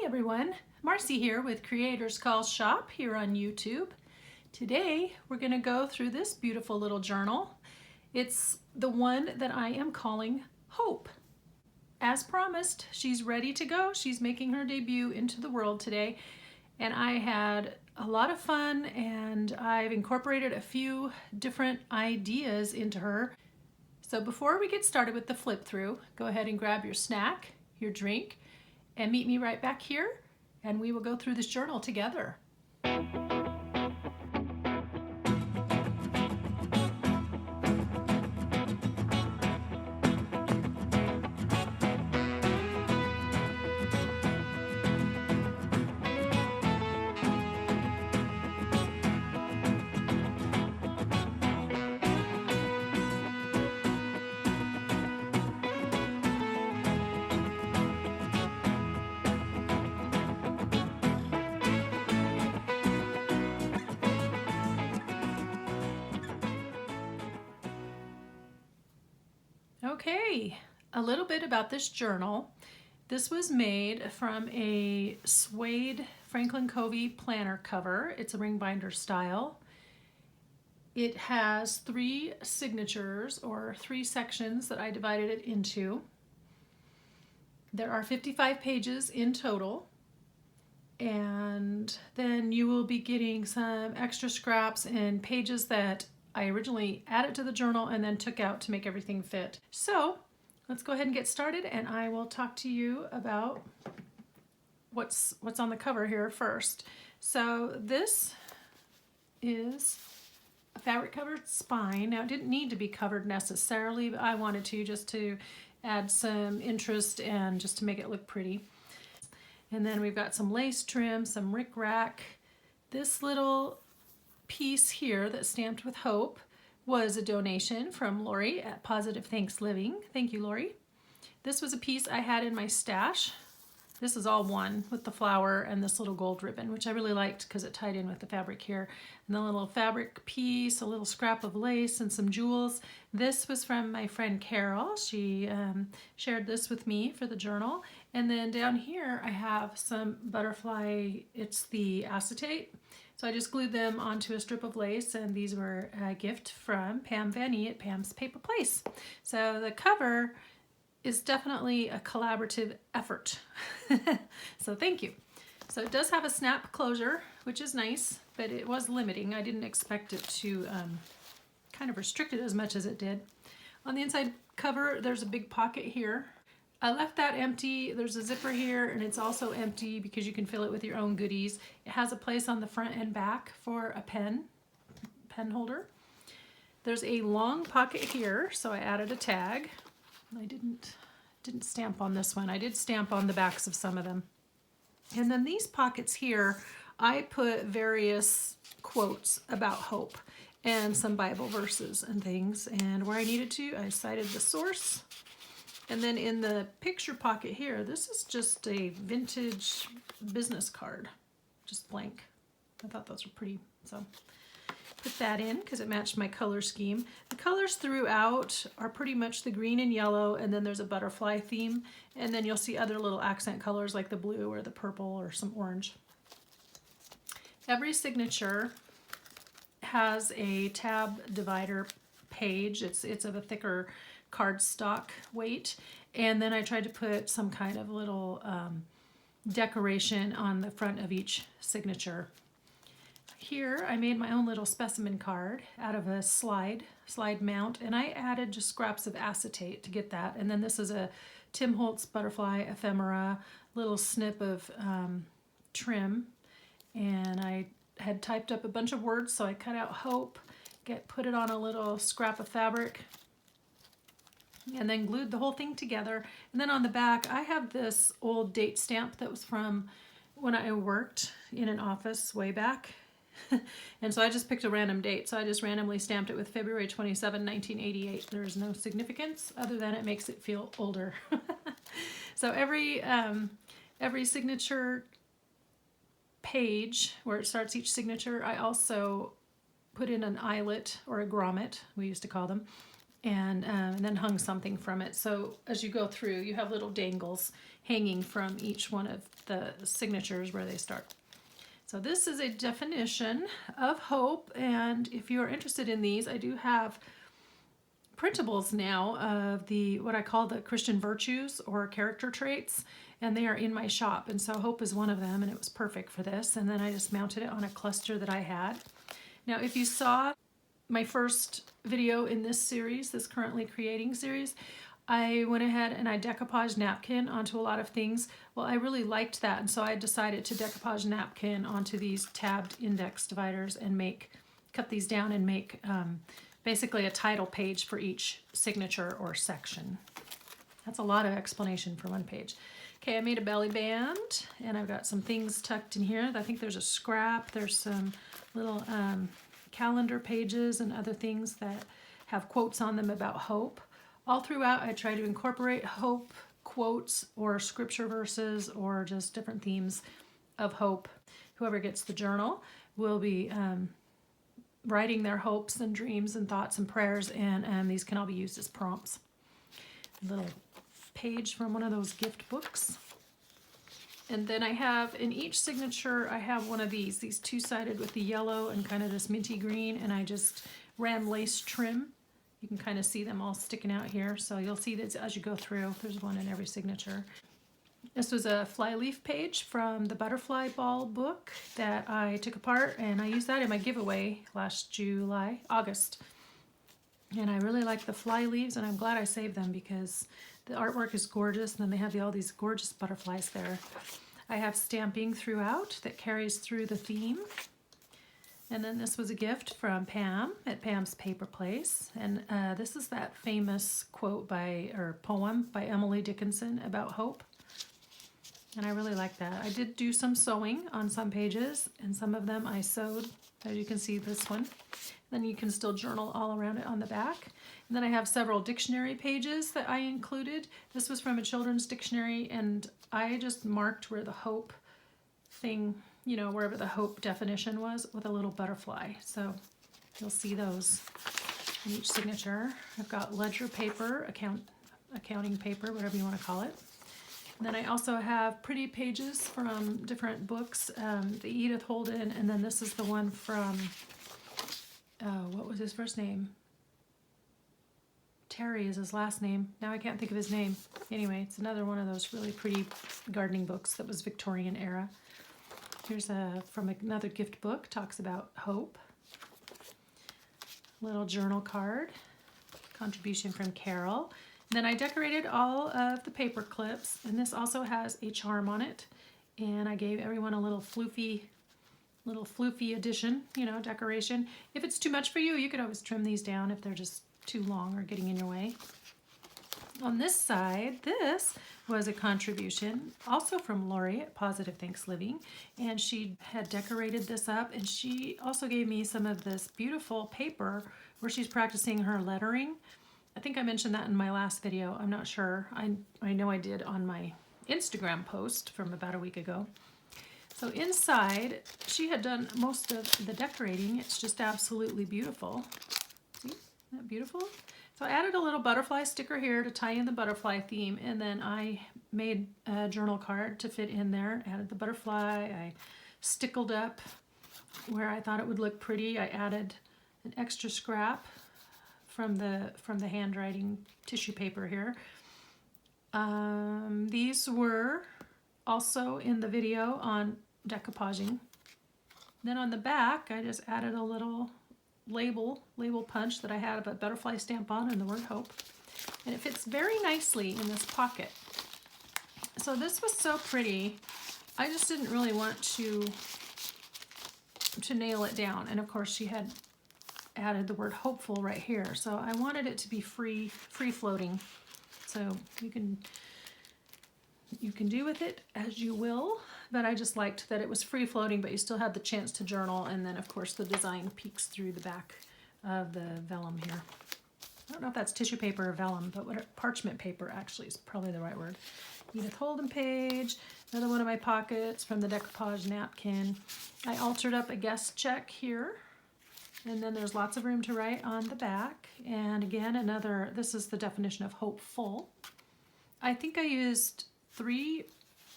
everyone, Marcy here with Creators Call Shop here on YouTube. Today we're going to go through this beautiful little journal. It's the one that I am calling Hope. As promised, she's ready to go. She's making her debut into the world today, and I had a lot of fun and I've incorporated a few different ideas into her. So before we get started with the flip through, go ahead and grab your snack, your drink, and meet me right back here, and we will go through this journal together. Okay, a little bit about this journal. This was made from a suede Franklin Covey planner cover. It's a ring binder style. It has 3 signatures or 3 sections that I divided it into. There are 55 pages in total, and then you will be getting some extra scraps and pages that I originally added to the journal and then took out to make everything fit. So let's go ahead and get started, and I will talk to you about what's on the cover here first. So this is a fabric covered spine. Now it didn't need to be covered necessarily, but I wanted to just to add some interest and just to make it look pretty. And then we've got some lace trim, some rickrack. This little piece here that's stamped with Hope was a donation from Lori at Positive Thanks Living. Thank you, Lori. This was a piece I had in my stash. This is all one with the flower and this little gold ribbon, which I really liked because it tied in with the fabric here. And the little fabric piece, a little scrap of lace, and some jewels. This was from my friend Carol. She shared this with me for the journal. And then down here I have some butterfly, it's the acetate. So I just glued them onto a strip of lace, and these were a gift from Pam Vanny at Pam's Paper Place. So the cover is definitely a collaborative effort. So thank you. So it does have a snap closure, which is nice, but it was limiting. I didn't expect it to kind of restrict it as much as it did. On the inside cover, there's a big pocket here. I left that empty. There's a zipper here, and it's also empty because you can fill it with your own goodies. It has a place on the front and back for a pen holder. There's a long pocket here, so I added a tag. I didn't stamp on this one. I did stamp on the backs of some of them. And then these pockets here, I put various quotes about hope and some Bible verses and things. And where I needed to, I cited the source. And then in the picture pocket here, this is just a vintage business card, just blank. I thought those were pretty, so put that in because it matched my color scheme. The colors throughout are pretty much the green and yellow, and then there's a butterfly theme, and then you'll see other little accent colors like the blue or the purple or some orange. Every signature has a tab divider page. It's of a thicker cardstock weight, and then I tried to put some kind of little decoration on the front of each signature. Here I made my own little specimen card out of a slide mount, and I added just scraps of acetate to get that. And then this is a Tim Holtz butterfly ephemera, little snip of trim, and I had typed up a bunch of words, so I cut out hope, put it on a little scrap of fabric, and then glued the whole thing together. And then on the back I have this old date stamp that was from when I worked in an office way back. And so I just picked a random date. So I just randomly stamped it with February 27, 1988. There's no significance other than it makes it feel older. So every signature page where it starts each signature, I also put in an eyelet or a grommet, we used to call them. and then hung something from it. So as you go through, you have little dangles hanging from each one of the signatures where they start. So this is a definition of hope, and if you're interested in these, I do have printables now of what I call the Christian virtues or character traits, and they are in my shop, and so hope is one of them, and it was perfect for this. And then I just mounted it on a cluster that I had. Now if you saw my first video in this series, this Currently Creating series, I went ahead and I decoupaged napkin onto a lot of things. Well, I really liked that, and so I decided to decoupage napkin onto these tabbed index dividers and cut these down and make basically a title page for each signature or section. That's a lot of explanation for one page. Okay, I made a belly band, and I've got some things tucked in here. I think there's a scrap, there's some little calendar pages and other things that have quotes on them about hope. All throughout, I try to incorporate hope quotes or scripture verses or just different themes of hope. Whoever gets the journal will be writing their hopes and dreams and thoughts and prayers, and these can all be used as prompts. A little page from one of those gift books. And then I have, in each signature, I have one of these two-sided with the yellow and kind of this minty green, and I just ran lace trim. You can kind of see them all sticking out here, so you'll see this as you go through. There's one in every signature. This was a flyleaf page from the Butterfly Ball book that I took apart, and I used that in my giveaway last August. And I really like the fly leaves, and I'm glad I saved them because the artwork is gorgeous, and then they have all these gorgeous butterflies there. I have stamping throughout that carries through the theme. And then this was a gift from Pam at Pam's Paper Place. And this is that famous quote poem by Emily Dickinson about hope. And I really like that. I did do some sewing on some pages, and some of them I sewed, as you can see this one. Then you can still journal all around it on the back. And then I have several dictionary pages that I included. This was from a children's dictionary, and I just marked where the hope thing, wherever the hope definition was, with a little butterfly. So you'll see those in each signature. I've got ledger paper, accounting paper, whatever you want to call it. And then I also have pretty pages from different books, the Edith Holden, and then this is the one from, what was his first name? Terry is his last name. Now I can't think of his name. Anyway, it's another one of those really pretty gardening books that was Victorian era. Here's from another gift book, talks about hope. Little journal card, contribution from Carol. And then I decorated all of the paper clips, and this also has a charm on it. And I gave everyone a little floofy addition, decoration. If it's too much for you, you could always trim these down if they're just too long or getting in your way. On this side, this was a contribution also from Lori at Positive Thanks Living, and she had decorated this up, and she also gave me some of this beautiful paper where she's practicing her lettering. I think I mentioned that in my last video. I'm not sure. I know I did on my Instagram post from about a week ago. So inside, she had done most of the decorating. It's just absolutely beautiful. See, isn't that beautiful? So I added a little butterfly sticker here to tie in the butterfly theme, and then I made a journal card to fit in there. Added the butterfly. I stickled up where I thought it would look pretty. I added an extra scrap from the handwriting tissue paper here. These were also in the video on decoupaging. Then on the back, I just added a little label punch that I had a butterfly stamp on and the word hope. And it fits very nicely in this pocket. So this was so pretty. I just didn't really want to nail it down. And of course she had added the word hopeful right here. So I wanted it to be free floating. So you can do with it as you will, but I just liked that it was free floating, but you still had the chance to journal, and then of course the design peeks through the back of the vellum here. I don't know if that's tissue paper or vellum, but parchment paper actually is probably the right word. Edith Holden page, another one of my pockets from the decoupage napkin. I altered up a guest check here And then there's lots of room to write on the back. And again, this is the definition of hopeful. I think I used 3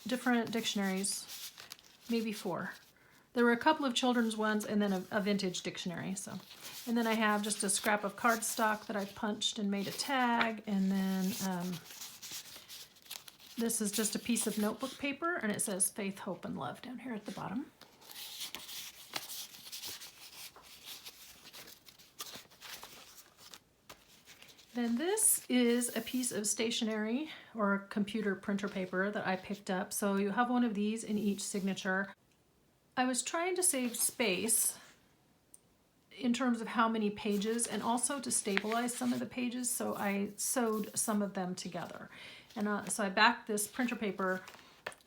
different dictionaries, maybe 4. There were a couple of children's ones and then a vintage dictionary. And then I have just a scrap of cardstock that I punched and made a tag. And then this is just a piece of notebook paper, and it says faith, hope, and love down here at the bottom. Then this is a piece of stationery or computer printer paper that I picked up. So you have one of these in each signature. I was trying to save space in terms of how many pages and also to stabilize some of the pages, so I sewed some of them together. And so I backed this printer paper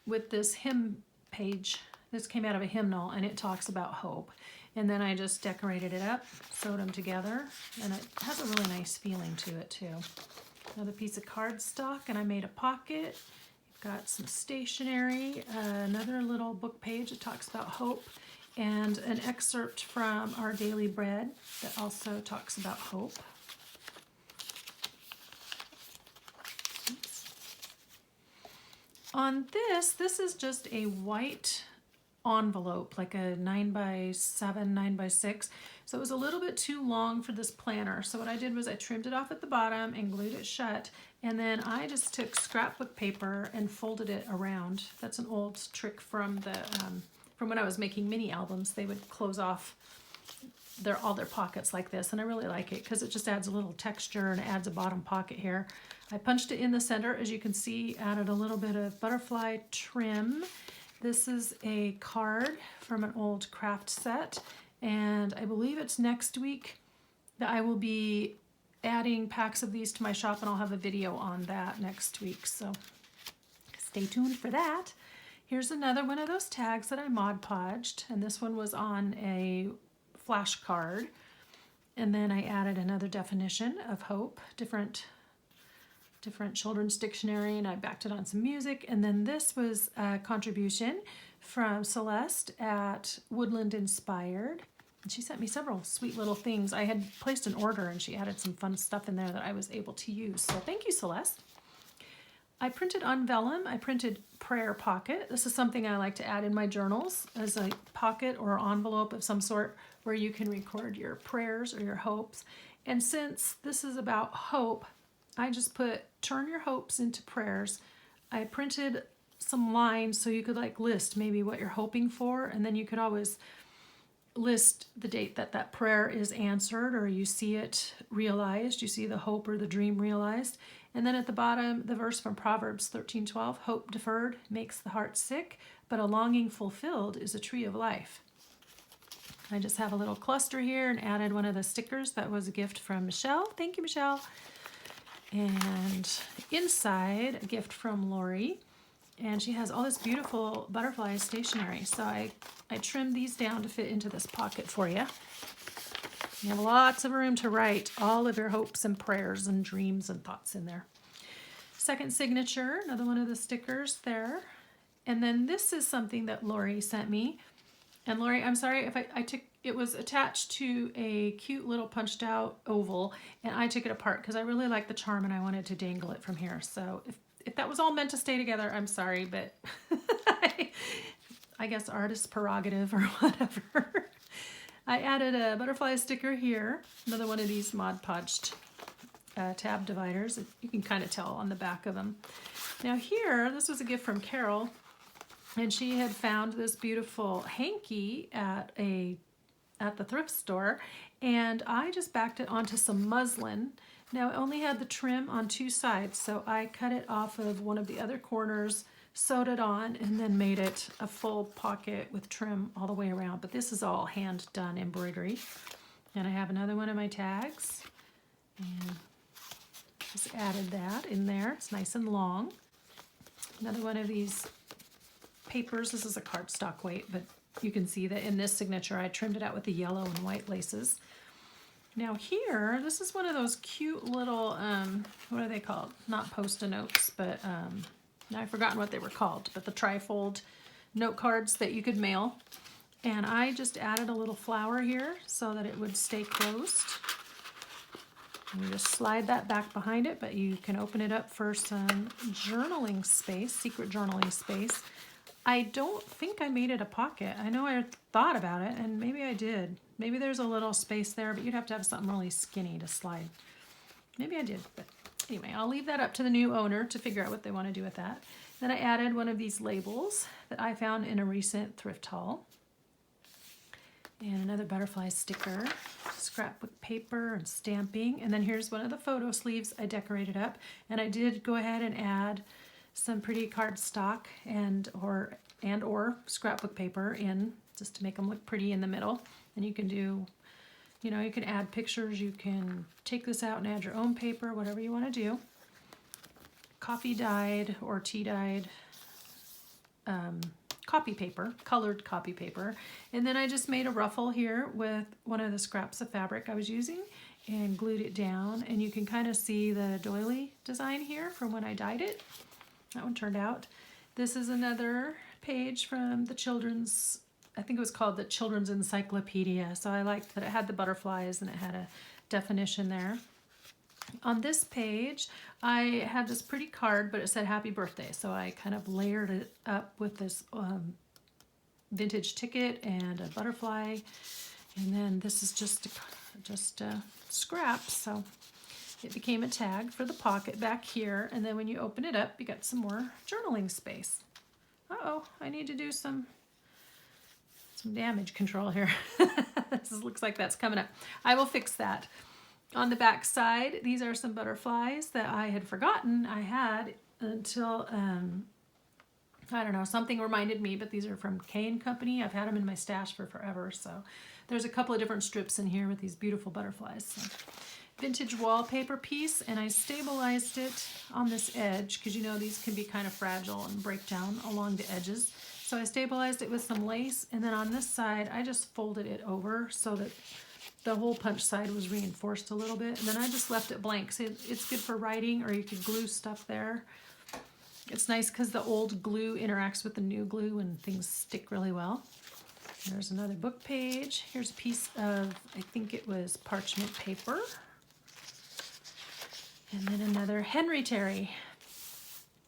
with this hymn page. This came out of a hymnal, and it talks about hope. And then I just decorated it up, sewed them together, and it has a really nice feeling to it too. Another piece of cardstock, and I made a pocket. Got some stationery, another little book page that talks about hope, and an excerpt from Our Daily Bread that also talks about hope. Oops. On this is just a white envelope, like a 9x7, 9x6. So it was a little bit too long for this planner. So what I did was I trimmed it off at the bottom and glued it shut. And then I just took scrapbook paper and folded it around. That's an old trick from from when I was making mini albums. They would close off all their pockets like this, and I really like it because it just adds a little texture and adds a bottom pocket here. I punched it in the center, as you can see, added a little bit of butterfly trim. This is a card from an old craft set, and I believe it's next week that I will be adding packs of these to my shop, and I'll have a video on that next week, so stay tuned for that. Here's another one of those tags that I Mod Podged, and this one was on a flashcard. And then I added another definition of hope, different children's dictionary, and I backed it on some music. And then this was a contribution from Celeste at Woodland Inspired. And she sent me several sweet little things. I had placed an order, and she added some fun stuff in there that I was able to use. So thank you, Celeste. I printed on vellum. I printed prayer pocket. This is something I like to add in my journals as a pocket or envelope of some sort where you can record your prayers or your hopes. And since this is about hope, I just put turn your hopes into prayers. I printed some lines so you could like list maybe what you're hoping for, and then you could always list the date that that prayer is answered or you see it realized, you see the hope or the dream realized. And then at the bottom, the verse from Proverbs 13:12, hope deferred makes the heart sick, but a longing fulfilled is a tree of life. I just have a little cluster here and added one of the stickers that was a gift from Michelle. Thank you, Michelle. And inside, a gift from Lori. And she has all this beautiful butterfly stationery. So I trimmed these down to fit into this pocket for you. You have lots of room to write all of your hopes and prayers and dreams and thoughts in there. Second signature, another one of the stickers there. And then this is something that Lori sent me. And Lori, I'm sorry if I took, it was attached to a cute little punched out oval, and I took it apart because I really like the charm and I wanted to dangle it from here. So if that was all meant to stay together, I'm sorry, but I guess artist's prerogative or whatever. I added a butterfly sticker here, another one of these Mod Podged tab dividers. You can kind of tell on the back of them. Now here, this was a gift from Carol, and she had found this beautiful hanky at the thrift store, and I just backed it onto some muslin. Now it only had the trim on two sides, so I cut it off of one of the other corners, sewed it on, and then made it a full pocket with trim all the way around. But this is all hand done embroidery. And I have another one of my tags, and just added that in there. It's nice and long. Another one of these papers. This is a cardstock weight, but you can see that in this signature I trimmed it out with the yellow and white laces. Now here, this is one of those cute little, what are they called? Not Post-it notes, but I've forgotten what they were called, but the trifold note cards that you could mail. And I just added a little flower here so that it would stay closed. You just slide that back behind it, but you can open it up for some journaling space, secret journaling space. I don't think I made it a pocket. I know I thought about it, and maybe I did. Maybe there's a little space there, but you'd have to have something really skinny to slide. Maybe I did, but anyway, I'll leave that up to the new owner to figure out what they want to do with that. Then I added one of these labels that I found in a recent thrift haul. And another butterfly sticker, scrapbook paper and stamping. And then here's one of the photo sleeves I decorated up. And I did go ahead and add some pretty cardstock and or scrapbook paper in just to make them look pretty in the middle. And you can do, you know, you can add pictures. You can take this out and add your own paper, whatever you want to do. Coffee dyed or tea dyed copy paper, colored copy paper. And then I just made a ruffle here with one of the scraps of fabric I was using and glued it down. And you can kind of see the doily design here from when I dyed it. That one turned out. This is another page from the children's, I think it was called the Children's Encyclopedia. So I liked that it had the butterflies and it had a definition there. On this page, I had this pretty card, but it said happy birthday. So I kind of layered it up with this vintage ticket and a butterfly. And then this is just scraps. So it became a tag for the pocket back here. And then when you open it up, you got some more journaling space. Uh-oh, I need to do some damage control here. This looks like that's coming up. I will fix that. On the back side, these are some butterflies that I had forgotten I had until, I don't know, something reminded me, but these are from K & Company. I've had them in my stash for forever, so there's a couple of different strips in here with these beautiful butterflies. So, vintage wallpaper piece, and I stabilized it on this edge because you know these can be kind of fragile and break down along the edges. So I stabilized it with some lace, and then on this side, I just folded it over so that the whole punch side was reinforced a little bit, and then I just left it blank. So it's good for writing, or you could glue stuff there. It's nice because the old glue interacts with the new glue and things stick really well. There's another book page. Here's a piece of, I think it was parchment paper. And then another Henry Terry.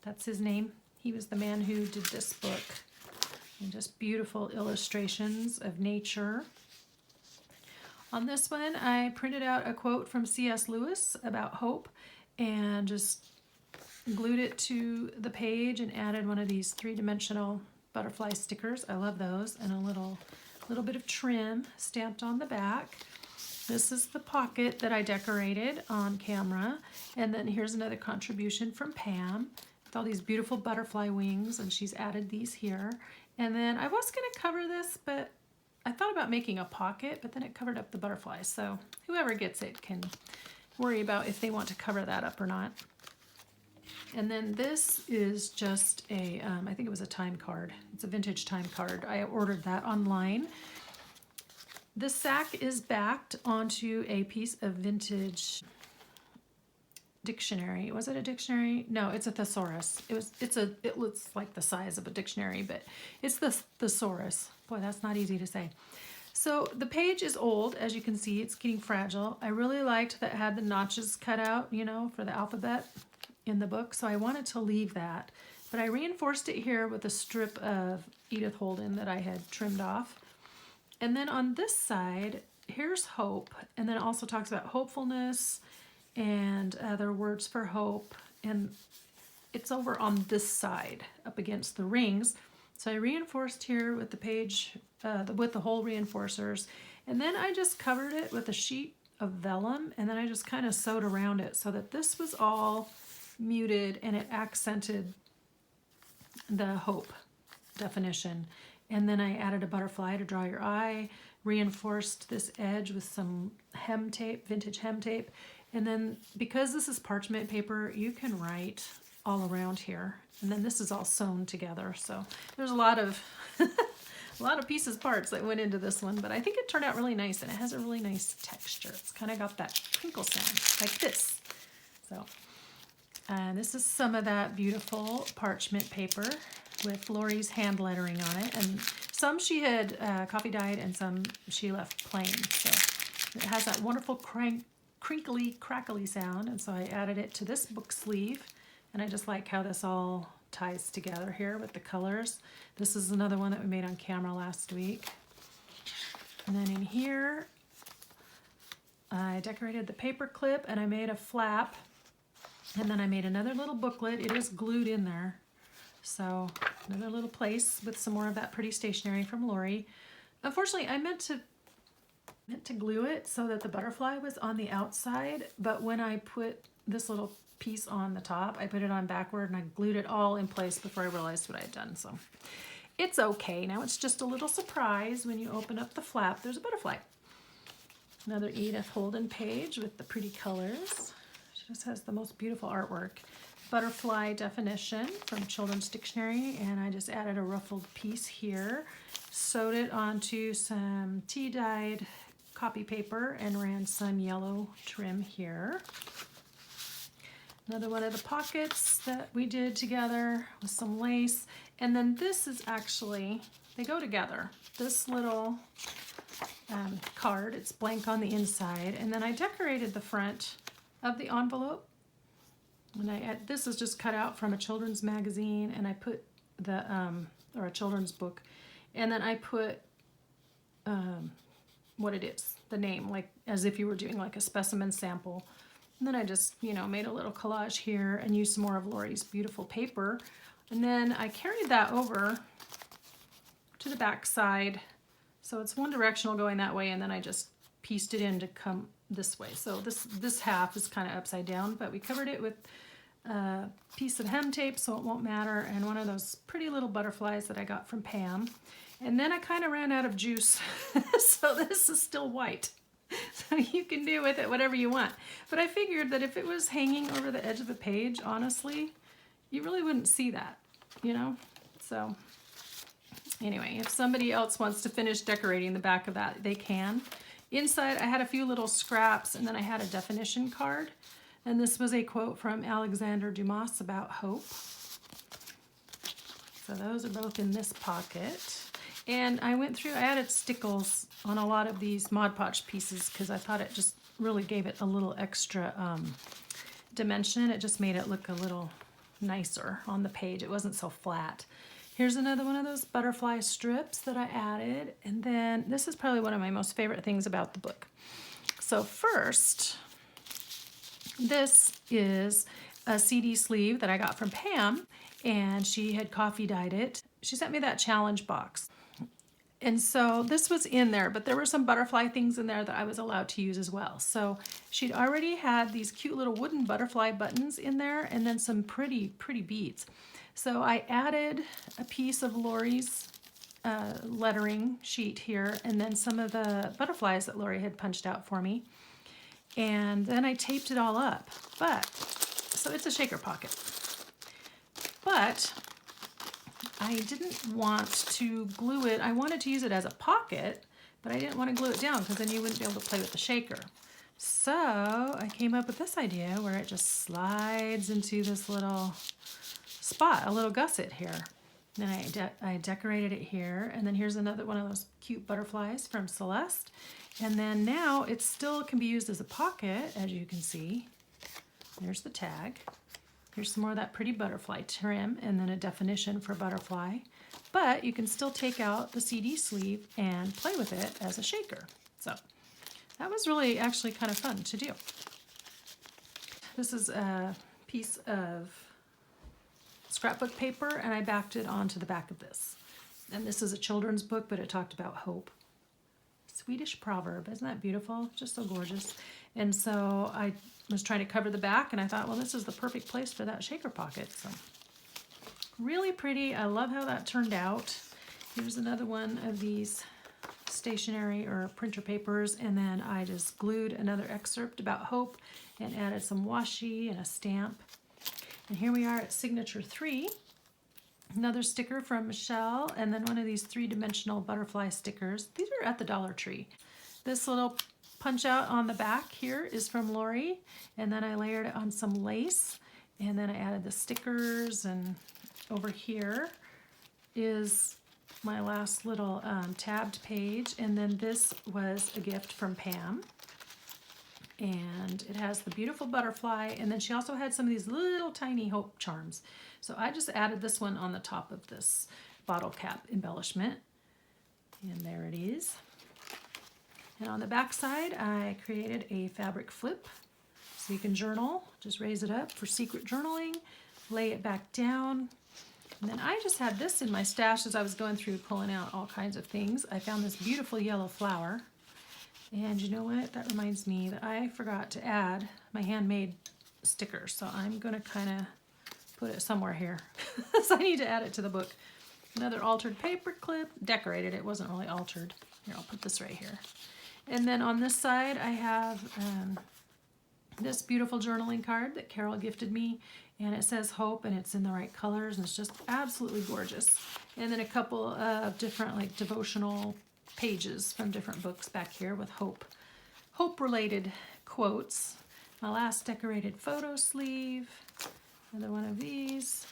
That's his name. He was the man who did this book. And just beautiful illustrations of nature. On this one, I printed out a quote from C.S. Lewis about hope and just glued it to the page and added one of these three-dimensional butterfly stickers. I love those. And a little bit of trim stamped on the back. This is the pocket that I decorated on camera. And then here's another contribution from Pam with all these beautiful butterfly wings, and she's added these here. And then I was going to cover this, but I thought about making a pocket, but then it covered up the butterflies. So whoever gets it can worry about if they want to cover that up or not. And then this is just a, I think it was a time card. It's a vintage time card. I ordered that online. This sack is backed onto a piece of vintage dictionary. Was it a dictionary? No, it's a thesaurus. It looks like the size of a dictionary, but it's the thesaurus. Boy, that's not easy to say. So the page is old, as you can see. It's getting fragile. I really liked that it had the notches cut out, you know, for the alphabet in the book, so I wanted to leave that. But I reinforced it here with a strip of Edith Holden that I had trimmed off. And then on this side, here's hope, and then it also talks about hopefulness and other words for hope, and it's over on this side up against the rings. So I reinforced here with the page, with the hole reinforcers, and then I just covered it with a sheet of vellum, and then I just kind of sewed around it so that this was all muted and it accented the hope definition. And then I added a butterfly to draw your eye, reinforced this edge with some hem tape, vintage hem tape. And then because this is parchment paper, you can write all around here. And then this is all sewn together. So there's a lot of pieces, parts that went into this one, but I think it turned out really nice, and it has a really nice texture. It's kind of got that crinkle sound like this. So this is some of that beautiful parchment paper with Lori's hand lettering on it. And some she had coffee dyed and some she left plain. So it has that wonderful crinkly, crackly sound. And so I added it to this book sleeve. And I just like how this all ties together here with the colors. This is another one that we made on camera last week. And then in here, I decorated the paper clip and I made a flap. And then I made another little booklet. It is glued in there. So another little place with some more of that pretty stationery from Lori. Unfortunately, I meant to glue it so that the butterfly was on the outside, but when I put this little piece on the top, I put it on backward and I glued it all in place before I realized what I had done. So it's okay. Now it's just a little surprise when you open up the flap, there's a butterfly. Another Edith Holden page with the pretty colors. She just has the most beautiful artwork. Butterfly definition from Children's Dictionary, and I just added a ruffled piece here, sewed it onto some tea dyed copy paper and ran some yellow trim here. Another one of the pockets that we did together with some lace, and then this is actually, they go together. This little card, it's blank on the inside, and then I decorated the front of the envelope. And this is just cut out from a children's magazine, and I put the, or a children's book, and then I put what it is, the name, like as if you were doing like a specimen sample. And then I just, you know, made a little collage here and used some more of Lori's beautiful paper. And then I carried that over to the back side. So it's one directional going that way, and then I just pieced it in to come this way. So this half is kind of upside down, but we covered it with a piece of hem tape so it won't matter, and one of those pretty little butterflies that I got from Pam. And then I kind of ran out of juice, so this is still white. So you can do with it whatever you want. But I figured that if it was hanging over the edge of the page, honestly, you really wouldn't see that, you know? So anyway, if somebody else wants to finish decorating the back of that, they can. Inside, I had a few little scraps, and then I had a definition card. And this was a quote from Alexander Dumas about hope. So those are both in this pocket. And I went through, I added stickles on a lot of these Mod Podge pieces because I thought it just really gave it a little extra dimension. It just made it look a little nicer on the page. It wasn't so flat. Here's another one of those butterfly strips that I added. And then this is probably one of my most favorite things about the book. So first, this is a CD sleeve that I got from Pam, and she had coffee dyed it. She sent me that challenge box. And so this was in there, but there were some butterfly things in there that I was allowed to use as well. So she'd already had these cute little wooden butterfly buttons in there, and then some pretty, pretty beads. So I added a piece of Lori's lettering sheet here, and then some of the butterflies that Lori had punched out for me. And then I taped it all up. So it's a shaker pocket. But I didn't want to glue it. I wanted to use it as a pocket, but I didn't want to glue it down because then you wouldn't be able to play with the shaker. So I came up with this idea where it just slides into this little spot, a little gusset here. Then I decorated it here, and then here's another one of those cute butterflies from Celeste. And then now it still can be used as a pocket, as you can see. There's the tag. Here's some more of that pretty butterfly trim, and then a definition for butterfly. But you can still take out the CD sleeve and play with it as a shaker. So that was really actually kind of fun to do. This is a piece of scrapbook paper, and I backed it onto the back of this. And this is a children's book, but it talked about hope. Swedish proverb, isn't that beautiful? Just so gorgeous. And so I was trying to cover the back, and I thought, well, this is the perfect place for that shaker pocket. So really pretty. I love how that turned out. Here's another one of these stationery or printer papers, and then I just glued another excerpt about hope and added some washi and a stamp. And here we are at signature 3. Another sticker from Michelle, and then one of these 3-dimensional butterfly stickers. These are at the Dollar Tree. This little punch out on the back here is from Lori, and then I layered it on some lace, and then I added the stickers, and over here is my last little tabbed page. And then this was a gift from Pam. And it has the beautiful butterfly. And then she also had some of these little tiny hope charms. So I just added this one on the top of this bottle cap embellishment. And there it is. And on the back side, I created a fabric flip. So you can journal, just raise it up for secret journaling, lay it back down. And then I just had this in my stash as I was going through pulling out all kinds of things. I found this beautiful yellow flower. And you know what? That reminds me that I forgot to add my handmade sticker. So I'm going to kind of put it somewhere here. So I need to add it to the book. Another altered paper clip, decorated. It wasn't really altered. Here, I'll put this right here. And then on this side, I have this beautiful journaling card that Carol gifted me. And it says hope, and it's in the right colors, and it's just absolutely gorgeous. And then a couple of different like devotional pages from different books back here with hope-related quotes. My last decorated photo sleeve. Another one of these.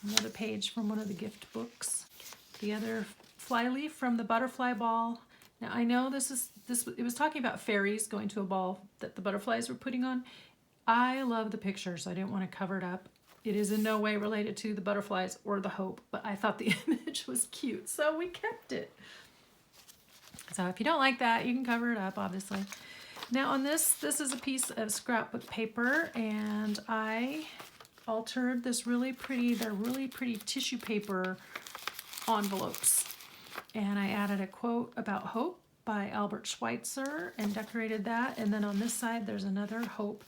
Another page from one of the gift books. The other flyleaf from the butterfly ball. Now I know it was talking about fairies going to a ball that the butterflies were putting on. I love the picture, so I didn't want to cover it up. It is in no way related to the butterflies or the hope, but I thought the image was cute, so we kept it. So if you don't like that, you can cover it up, obviously. Now on this is a piece of scrapbook paper, and I altered this really pretty tissue paper envelopes. And I added a quote about hope by Albert Schweitzer and decorated that. And then on this side, there's another hope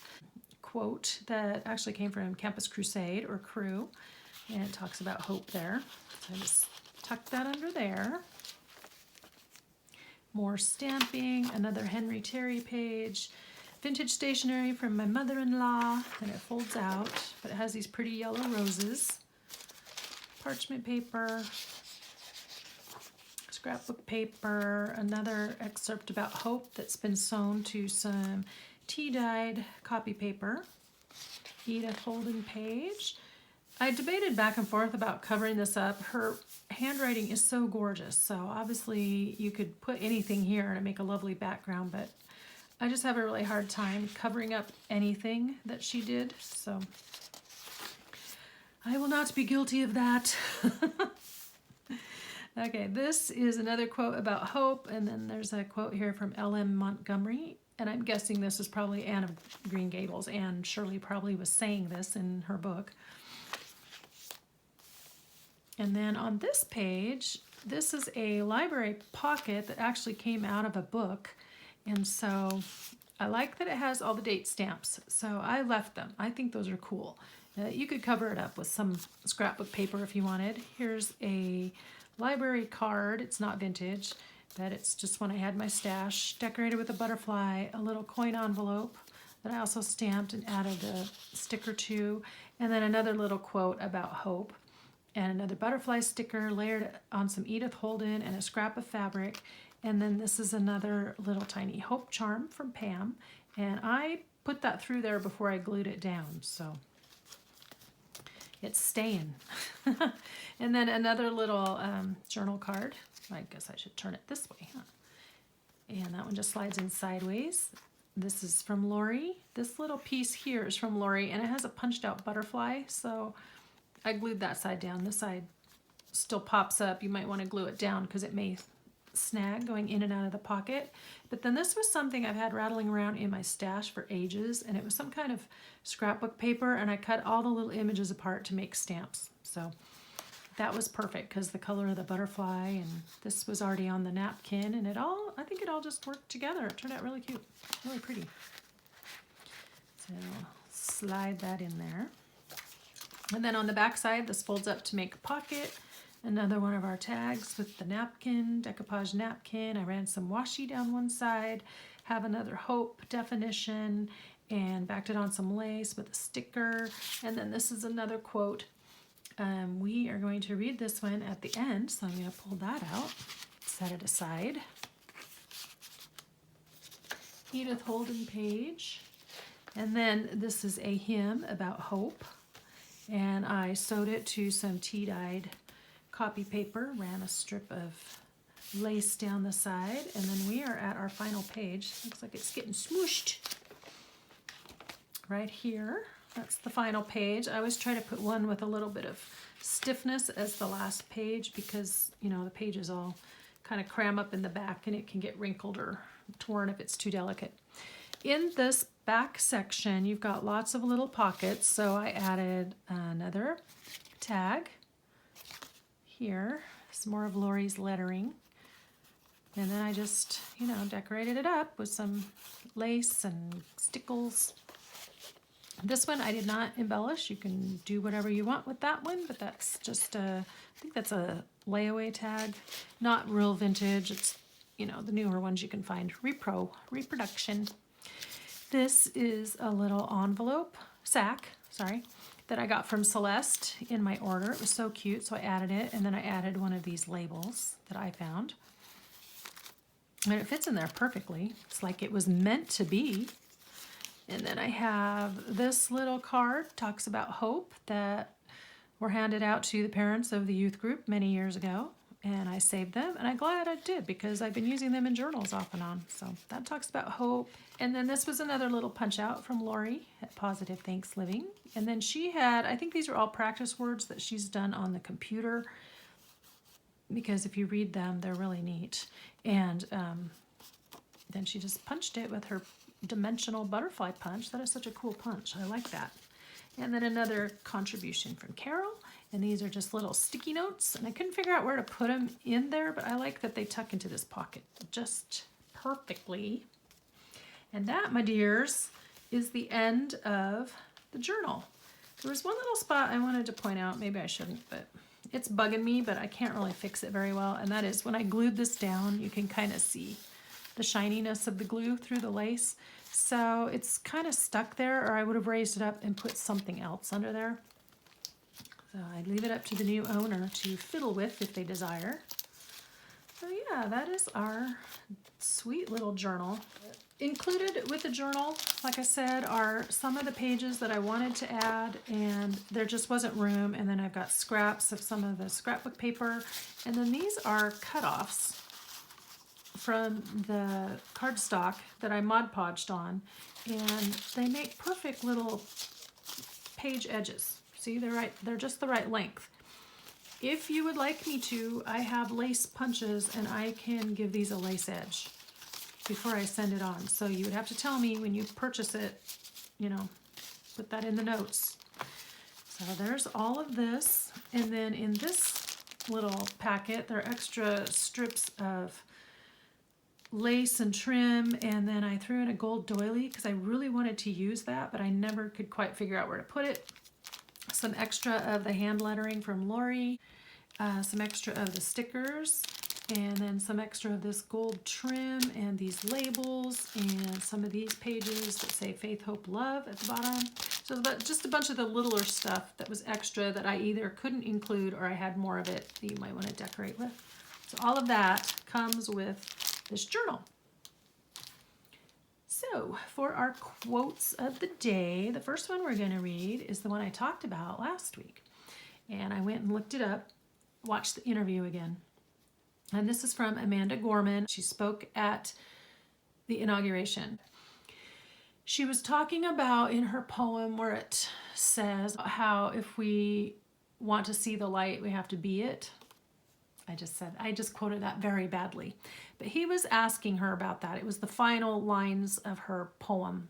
quote that actually came from Campus Crusade or Crew. And it talks about hope there. So I just tucked that under there. More stamping, another Henry Terry page. Vintage stationery from my mother-in-law. And it folds out, but it has these pretty yellow roses. Parchment paper. Scrapbook paper, another excerpt about hope that's been sewn to some tea-dyed copy paper. Edith Holden page. I debated back and forth about covering this up. Her handwriting is so gorgeous, so obviously you could put anything here and make a lovely background, but I just have a really hard time covering up anything that she did, so I will not be guilty of that. Okay, this is another quote about hope, and then there's a quote here from L.M. Montgomery, and I'm guessing this is probably Anne of Green Gables. Anne Shirley probably was saying this in her book. And then on this page, this is a library pocket that actually came out of a book, and so I like that it has all the date stamps, so I left them. I think those are cool. You could cover it up with some scrapbook paper if you wanted. Here's a library card. It's not vintage, but it's just when I had my stash, decorated with a butterfly, a little coin envelope that I also stamped and added a sticker to, and then another little quote about hope, and another butterfly sticker layered on some Edith Holden and a scrap of fabric. And then this is another little tiny hope charm from Pam, and I put that through there before I glued it down, so it's staying. And then another little journal card. I guess I should turn it this way, huh? And that one just slides in sideways. This is from Lori. This little piece here is from Lori, and it has a punched out butterfly, so I glued that side down. This side still pops up. You might want to glue it down because it may snag going in and out of the pocket. But then this was something I've had rattling around in my stash for ages, and it was some kind of scrapbook paper, and I cut all the little images apart to make stamps. So that was perfect because the color of the butterfly, and this was already on the napkin, and I think it all just worked together. It turned out really cute, really pretty. So slide that in there. And then on the back side, this folds up to make a pocket. Another one of our tags with the napkin, decoupage napkin. I ran some washi down one side, have another hope definition, and backed it on some lace with a sticker. And then this is another quote. We are going to read this one at the end, so I'm going to pull that out, set it aside. Edith Holden page. And then this is a hymn about hope, and I sewed it to some tea-dyed copy paper, ran a strip of lace down the side, and then we are at our final page. Looks like it's getting smooshed right here. That's the final page. I always try to put one with a little bit of stiffness as the last page because, you know, the pages all kind of cram up in the back and it can get wrinkled or torn if it's too delicate. In this back section, you've got lots of little pockets, so I added another tag here, some more of Lori's lettering, and then I just, you know, decorated it up with some lace and stickles. This one I did not embellish. You can do whatever you want with that one, but that's just I think that's a layaway tag, not real vintage. It's, you know, the newer ones you can find, reproduction. This is a little envelope, sack, sorry, that I got from Celeste in my order. It was so cute, so I added it, and then I added one of these labels that I found. And it fits in there perfectly. It's like it was meant to be. And then I have this little card, talks about hope, that were handed out to the parents of the youth group many years ago. And I saved them, and I'm glad I did because I've been using them in journals off and on. So that talks about hope. And then this was another little punch out from Lori at Positive Thanks Living. And then she had, I think these are all practice words that she's done on the computer because if you read them, they're really neat. And then she just punched it with her dimensional butterfly punch. That is such a cool punch. I like that. And then another contribution from Carol. And these are just little sticky notes. And I couldn't figure out where to put them in there, but I like that they tuck into this pocket just perfectly. And that, my dears, is the end of the journal. There was one little spot I wanted to point out. Maybe I shouldn't, but it's bugging me, but I can't really fix it very well. And that is when I glued this down, you can kind of see the shininess of the glue through the lace. So it's kind of stuck there, or I would have raised it up and put something else under there. So I'd leave it up to the new owner to fiddle with if they desire. So yeah, that is our sweet little journal. Included with the journal, like I said, are some of the pages that I wanted to add, and there just wasn't room. And then I've got scraps of some of the scrapbook paper. And then these are cutoffs from the cardstock that I Mod Podged on, and they make perfect little page edges. See, they're just the right length. If you would like me to, I have lace punches and I can give these a lace edge before I send it on. So you would have to tell me when you purchase it, you know, put that in the notes. So there's all of this. And then in this little packet, there are extra strips of lace and trim, and then I threw in a gold doily because I really wanted to use that, but I never could quite figure out where to put it. Some extra of the hand lettering from Lori, some extra of the stickers, and then some extra of this gold trim and these labels and some of these pages that say Faith, Hope, Love at the bottom. So just a bunch of the littler stuff that was extra that I either couldn't include or I had more of it that you might want to decorate with. So all of that comes with this journal. So for our quotes of the day, the first one we're going to read is the one I talked about last week. And I went and looked it up, watched the interview again. And this is from Amanda Gorman. She spoke at the inauguration. She was talking about in her poem where it says how if we want to see the light, we have to be it. I just quoted that very badly. But he was asking her about that. It was the final lines of her poem.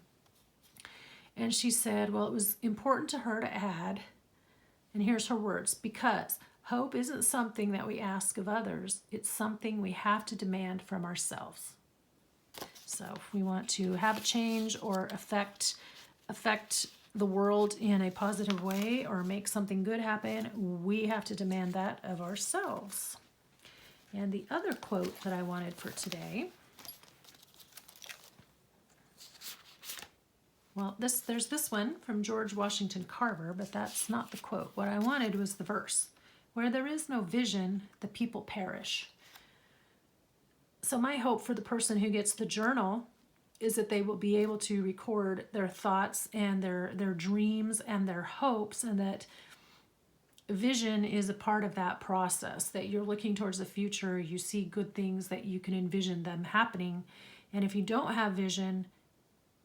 And she said, well, it was important to her to add, and here's her words, because hope isn't something that we ask of others. It's something we have to demand from ourselves. So if we want to have a change or affect the world in a positive way or make something good happen, we have to demand that of ourselves. And the other quote that I wanted for today, well, there's this one from George Washington Carver, but that's not the quote. What I wanted was the verse, where there is no vision, the people perish. So my hope for the person who gets the journal is that they will be able to record their thoughts and their dreams and their hopes, and that vision is a part of that process, that you're looking towards the future, you see good things that you can envision them happening. And if you don't have vision,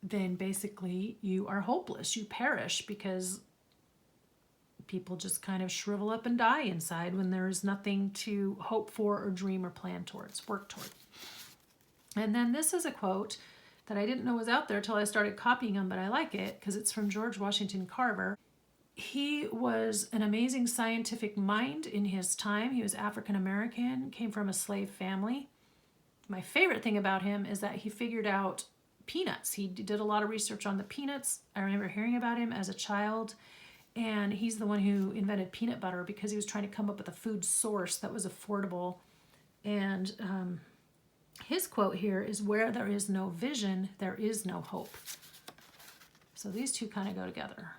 then basically you are hopeless. You perish because people just kind of shrivel up and die inside when there's nothing to hope for or dream or plan towards, work toward. And then this is a quote that I didn't know was out there until I started copying them, but I like it because it's from George Washington Carver. He was an amazing scientific mind in his time. He was African American, came from a slave family. My favorite thing about him is that he figured out peanuts. He did a lot of research on the peanuts. I remember hearing about him as a child, and he's the one who invented peanut butter because he was trying to come up with a food source that was affordable. And his quote here is, "Where there is no vision, there is no hope." So these two kind of go together.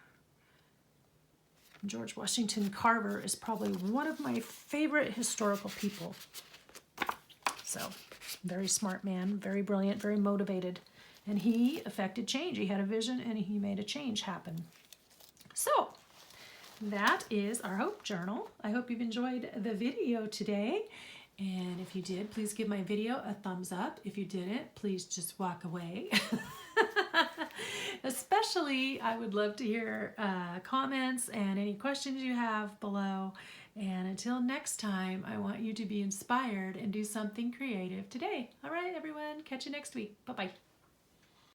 George Washington Carver is probably one of my favorite historical people. So, very smart man, very brilliant, very motivated. And he affected change. He had a vision and he made a change happen. So, that is our Hope Journal. I hope you've enjoyed the video today. And if you did, please give my video a thumbs up. If you didn't, please just walk away. Especially, I would love to hear comments and any questions you have below. And until next time, I want you to be inspired and do something creative today. All right, everyone, catch you next week. Bye-bye.